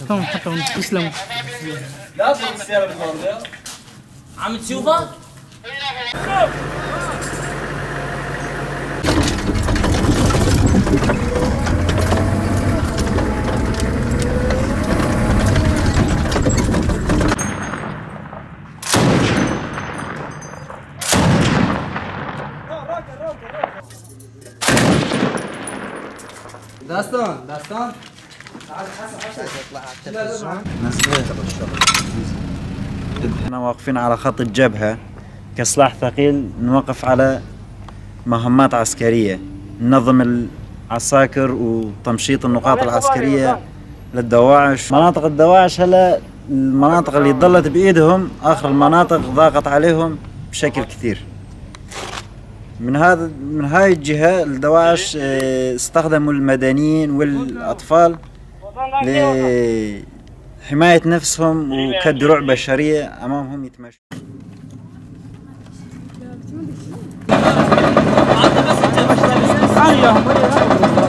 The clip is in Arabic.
تمام حطهم يسلموا. لا تطلق السيارة بالماضية. عم تشوفها؟ داستان احنا واقفين على خط الجبهة كسلاح ثقيل، نوقف على مهمات عسكرية، ننظم العساكر وتمشيط النقاط العسكرية للدواعش. مناطق الدواعش هلا المناطق اللي ظلت بإيدهم، آخر المناطق ضاقت عليهم بشكل كثير. من هاي الجهة الدواعش استخدموا المدنيين والأطفال لحماية نفسهم وكدروع بشرية أمامهم يتمشوا. أنا